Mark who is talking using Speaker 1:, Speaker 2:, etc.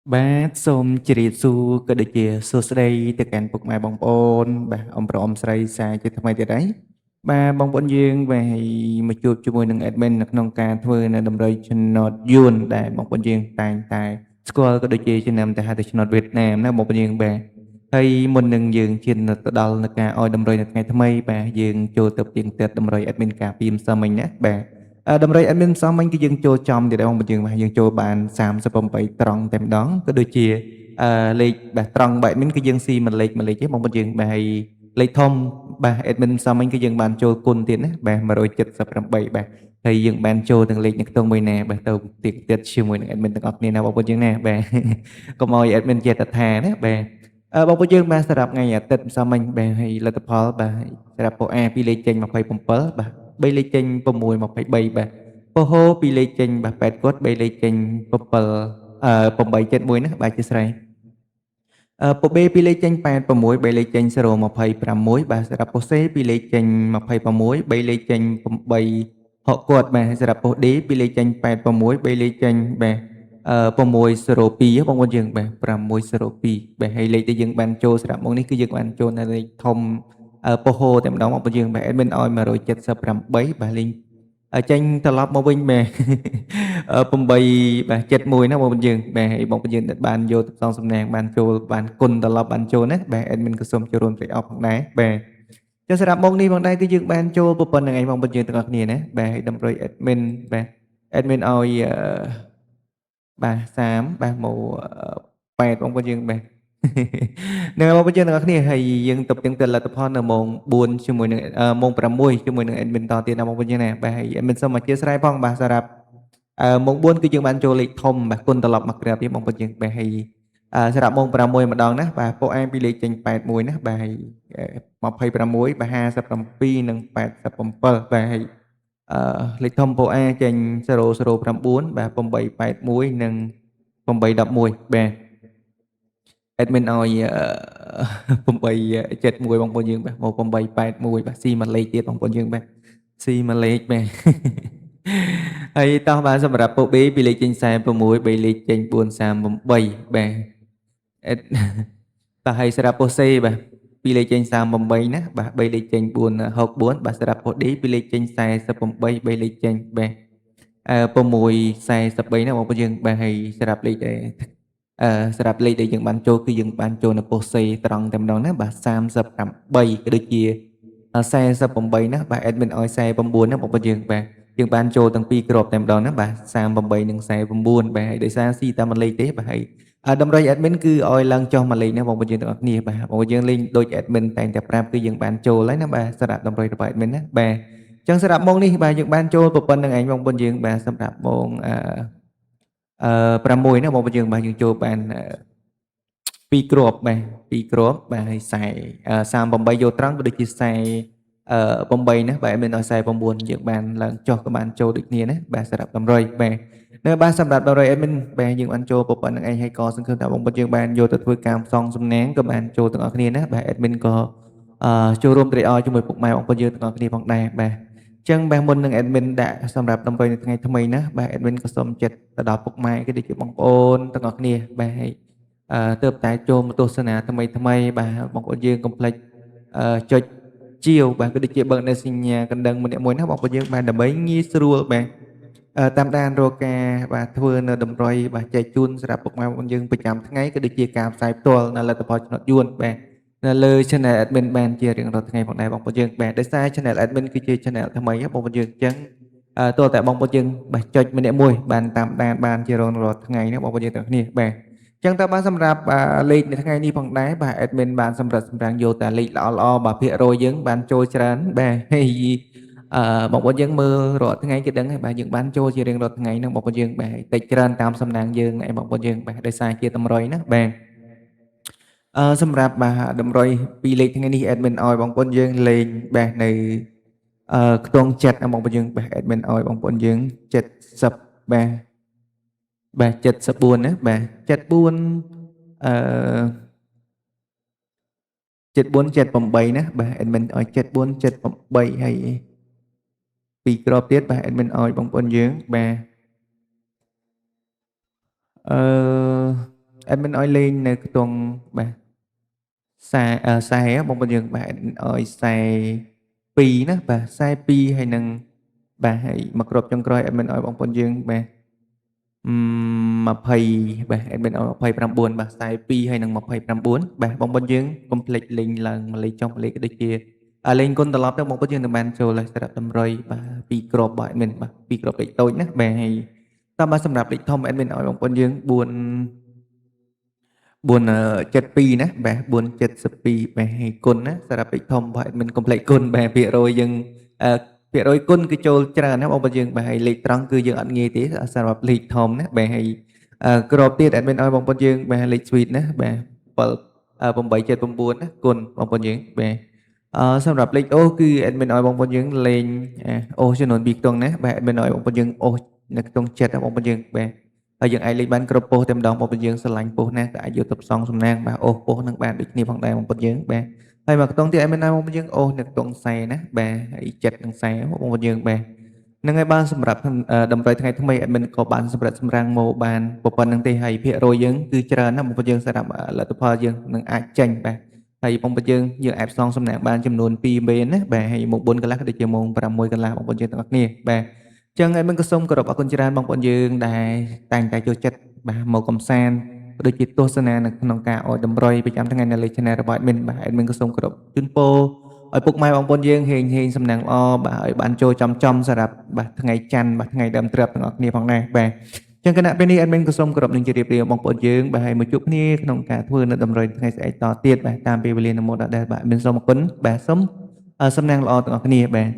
Speaker 1: បាទសូមជម្រាបសួរក៏ដូចជាសួស្តីទៅកាន់ពុកម៉ែបងប្អូនបាទអ៊ំប្រុសអ៊ំស្រីសាជាថ្មីទៀតហើយបាទបងប្អូនយើងបាទហើយមកជួបជាមួយនឹង Admin នៅក្នុងការធ្វើនៅតម្រុយឆ្នោតយួនដែលបងប្អូនយើងតែងតែស្គាល់ក៏ដូចជាជានាមតែហៅថាឆ្នោតវៀតណាមណាបងប្អូនយើងបាទហើយមុននឹងយើងឈានទៅដល់នឹងការឲ្យតម្រុយនៅថ្ងៃថ្មីបាទយើងចូលទៅទៀងទាត់តម្រុយ Admin ការពីម្សិលមិញណាបាទតម្រុយ admin ម្សិលមិញគឺយើងចូលចំទៀតដែរបងប្អូនយើងបាទយើងចូលបាន38ត្រង់តែម្ដងក៏ដូចជាលេខបាទត្រង់បាទ admin គឺយើងស៊ីមួយលេខទេបងប្អូនយើងបាទហើយលេខធំបាទ admin ម្សិលមិញគឺយើងបានចូលគុណទៀតណាបាទ178បាទហើយយើងបានចូលទាំងលេខនៅខ្ទង់មួយណាបាទទៅទៀតទៀតជាមួយនឹង admin ទាំងអស់គ្នាណាបងប្អូនយើងណាបាទកុំឲ្យ admin ចេះតែថាណាបាទបងប្អូនយើងបាទសម្រាប់ថ្ងៃអាទិត្យម្សិលមិញបាទហើយលទ្ធផលបាទសម្រាប់ពួក A ពីលេខចេញ27បាទ3លេខចេញ6 23បាទពហុ2លេខចេញបាទ8គាត់3លេខចេញ7 871ណាបាទអធិស្ឋានពបេ2លេខចេញ8 6 3លេខចេញ0 26បាទសម្រាប់ពុសសេ2លេខចេញ26 3លេខចេញ8ហកគាត់បាទសម្រាប់ពុស D 2លេខចេញ8 6 3លេខចេញបាទ602បងប្អូនយើងបាទ602បាទហើយលេខដែលយើងបានចូលសម្រាប់មុខនេះគឺយើងបានចូលនៅលេខធំពហុតែម្ដងបងប្អូនយើងបាទ admin ឲ្យ178បាទលេខចេញត្រឡប់មកវិញបាទ8បាទ71ណាបងប្អូនយើងបាទហើយបងប្អូនយើងដែលបានយកទៅផ្សងសំណាងបានចូលបានគុណត្រឡប់បានចូលណាបាទ admin ក៏សូមចូលរួមត្រេកអរផងដែរបាទចុះសម្រាប់មុខនេះផងដែរគឺយើងបានចូលប៉ុណ្្នឹងឯងបងប្អូនយើងទាំងអស់គ្នាណាបាទហើយតម្រុយ admin បាទ admin ឲ្យបាទ30បាទមក8បងប្អូនយើងបាទហ្នឹងហើយបងប្អូនយើងទាំងអស់គ្នាហើយយើងទៅផ្ទៀងផ្ទាត់លទ្ធផលនៅម៉ោង4ជាមួយនឹងម៉ោង6ជាមួយនឹង admin តទៀតណាបងប្អូនយើងណាបាទហើយ admin សូមអធិស្ឋានផងបាទសម្រាប់ម៉ោង4គឺយើងបានចូលលេខធំបាទគុណត្រឡប់មកក្រាបទៀតបងប្អូនយើងបាទហើយសម្រាប់ម៉ោង6ម្ដងណាបាទពួកឯងពីលេខចេញ81ណាបាទហើយ26បាទ57និង87បាទហើយលេខធំពួក A ចេញ009បាទ881និង811បាទ admin ឲ្យ871បងប្អូនយើងបាទមក881បាទស៊ីមួយលេខទៀតបងប្អូនយើងបាទស៊ីមួយលេខបាទហើយតោះបាទសម្រាប់ពួក B ពីលេខចេញ46 3លេខចេញ438បាទអេតតោះហើយសម្រាប់ពួក C បាទពីលេខចេញ38ណាបាទ3លេខចេញ464បាទសម្រាប់ពួក D ពីលេខចេញ48 3លេខចេញបាទ643ណាបងប្អូនយើងបាទហើយសម្រាប់លេខដែលសម្រាប់លេខដែលយើងបានចូលគឺយើងបានចូលនៅប៉ុស្តិ៍សេត្រង់តែម្ដងណាបាទ38ក៏ដូចជា48ណាបាទ admin ឲ្យ49ណាបងប្អូនយើងបាទយើងបានចូលទាំងពីរគ្រាប់តែម្ដងណាបាទ38និង49បាទហើយដោយសារស៊ីតាមមួយលេខទេបាទហើយតម្រុយ admin គឺឲ្យឡើងចុះមួយលេខណាបងប្អូនយើងទាំងអស់គ្នាបាទបងប្អូនយើងលេងដូច admin តែងតែប្រាប់គឺយើងបានចូលហើយណាបាទសម្រាប់តម្រុយរបស់ admin ណាបាទចឹងសម្រាប់ម៉ោងនេះបាទយើងបានចូលប៉ុណ្្នឹងឯងបងប្អូនយើងបាទសម្រាប់ម៉ោង6ណាបងប្អូនយើងបាទយើងចូលបាន2គ្រាប់បាទ2គ្រាប់បាទហើយខ្សែ38យកត្រង់ក៏ដូចជាខ្សែ8ណាបាទមានឲ្យខ្សែ9យើងបានឡើងចុះក៏បានចូលដូចគ្នាណាបាទសម្រាប់តម្រុយបាទនៅបាទសម្រាប់តម្រុយ admin បាទយើងបានចូលប៉ុណ្្នឹងឯងហើយក៏សង្ឃឹមថាបងប្អូនយើងបានយកទៅធ្វើការផ្សងសំណាងក៏បានចូលទាំងអស់គ្នាណាបាទ admin ក៏ចូលរួមត្រេកអរជាមួយពុកម៉ែបងប្អូនយើងទាំងអស់គ្នាផងដែរបាទចឹងបាទមុននឹង admin ដាក់សម្រាប់តម្រុយនៅថ្ងៃថ្មីណាបាទ admin ក៏សូមចិត្តទៅដល់ពុកម៉ែក៏ដូចជាបងប្អូនទាំងអស់គ្នាបាទហើយទើបតែចូលមកទស្សនាថ្មីបាទបងប្អូនយើងកុំភ្លេចចុចជាវបាទក៏ដូចជាបើកនៅសញ្ញាកណ្ដឹងម្នាក់មួយណាបងប្អូនយើងបាទដើម្បីងាយស្រួលបាទតាមដានរកការបាទធ្វើនៅតម្រុយបាទចែកជូនសម្រាប់ពុកម៉ែបងប្អូនយើងប្រចាំថ្ងៃក៏ដូចជាការផ្សាយផ្ទាល់នៅលទ្ធផលឆ្នោតយួនបាទនៅលើ channel admin បានជារៀងរាល់ថ្ងៃផងដែរបងប្អូនយើងបាទដោយសារ channel admin គឺជា channel ថ្មីបងប្អូនយើងអញ្ចឹងតើតែបងប្អូនយើងបាទចុចម្នាក់មួយបានតាមដានបានជារៀងរាល់ថ្ងៃណាបងប្អូនយើងទាំងគ្នាបាទចឹងតើបានសម្រាប់លេខនៅថ្ងៃនេះផងដែរបាទ admin បានសម្រិតសម្រាំងយកតែលេខល្អបាទភាគរយយើងបានចូលច្រើនបាទហើយបងប្អូនយើងមើលរាល់ថ្ងៃគឺដឹងហើយបាទយើងបានចូលជារៀងរាល់ថ្ងៃហ្នឹងបងប្អូនយើងបាទតិចច្រើនតាមសំណាងយើងឯងបងប្អូនយើងបាទដោយសារជាតម្រុយណាបាទសម្រាប់បាទតម្រុយពីលេខថ្ងៃនេះ admin ឲ្យបងប្អូនយើងលេងបាទនៅខ្ទង់ចិត្តបងប្អូនយើងបាទ admin ឲ្យបងប្អូនយើង70បាទ74ណាបាទ74អឺ74 78ណាបាទ admin ឲ្យ74 78ហើយពីរគ្រាប់ទៀតបាទ admin ឲ្យបងប្អូនយើងបាទអឺ admin ឲ្យលេងនៅខ្ទង់បាទខ្សែបងប្អូនយើងបាទឲ្យខ្សែ2ណាបាទខ្សែ2ហើយនឹងបាទហើយមកគ្របចុងក្រោយ admin ឲ្យបងប្អូនយើងបាទ20បាទ admin ឲ្យ29បាទខ្សែ2ហើយនឹង29បាទបងប្អូនយើងកុំភ្លេចលេងឡើងមកលេខចុះមកលេខដូចជាលេងគុណត្រឡប់ទៅបងប្អូនយើងនឹងបានចូលហើយសម្រាប់តម្រុយបាទ2គ្រាប់បាទ admin បាទ2គ្រាប់លេខតូចណាបាទហើយតោះបាទសម្រាប់លេខធំ admin ឲ្យបងប្អូនយើង472ណាបាទ472បាទហើយគុណណាសម្រាប់លេខធំបាទ admin កុំភ្លេចគុណបាទភាគរយយើងភាគរយគុណគឺចូលច្រើនណាបងប្អូនយើងបាទហើយលេខត្រង់គឺយើងអត់ងាយទេសម្រាប់លេខធំណាបាទហើយក្របទៀត admin ឲ្យបងប្អូនយើងបាទលេខ sweet ណាបាទ879ណាគុណបងប្អូនយើងបាទសម្រាប់លេខអូគឺ admin ឲ្យបងប្អូនយើងលេងអូចំនួន2ខ្ទង់ណាបាទ admin ឲ្យបងប្អូនយើងអូនៅខ្ទង់7ណាបងប្អូនយើងបាទហើយយើងអាចលេខបានគ្រប់ពោះតែម្ដងបងប្អូនយើងស្រឡាញ់ពោះណាក៏អាចយកទៅផ្សងសំណាងបាទអូពោះនឹងបានដូចគ្នាផងដែរបងប្អូនយើងបាទហើយមកខ្ទង់ទៀតឲ្យមានបងប្អូនយើងអូនៅខ្ទង់ខ្សែណាបាទហើយ7នឹងខ្សែបងប្អូនយើងបាទនឹងហើយបានសម្រាប់តម្រូវថ្ងៃថ្មី admin ក៏បានសម្រាប់សម្រាំងមកបានប៉ុណ្្នឹងទេហើយភាគរយយើងគឺច្រើនណាស់បងប្អូនយើងសម្រាប់លទ្ធផលយើងនឹងអាចចេញបាទហើយបងប្អូនយើងអាចផ្សងសំណាងបានចំនួន2មេនណាបាទហើយម៉ោង4កន្លះក៏ដូចជាម៉ោង6កន្លះបងប្អូនយើងទាំងអស់គ្នាបាទចឹងហើយមិនក៏សូមគោរពអរគុណច្រើនបងប្អូនយើងដែលតែងតែចូលចិត្តបាទមកកំសាន្តក៏ដូចជាទស្សនានៅក្នុងការអោយតម្រុយប្រចាំថ្ងៃនៅលើ channel របស់ admin បាទ admin ក៏សូមគោរពជូនពរឲ្យពុកម៉ែបងប្អូនយើងហេងសំណាងល្អបាទឲ្យបានចូលចំសម្រាប់បាទថ្ងៃច័ន្ទបាទថ្ងៃដើមទ្រព្យទាំងអស់គ្នាផងដែរបាទចឹងគណៈពេលនេះ admin ក៏សូមគោរពនឹងជម្រាបលាបងប្អូនយើងបាទហើយមកជួបគ្នាក្នុងការធ្វើនៅតម្រុយថ្ងៃស្អែកតទៀតបាទតាមពេលវេលានៅមុនដដែលបាទ admin សូមអរគុណបាទសូមសំណាងល្អទាំងអស់គ្នាបាទ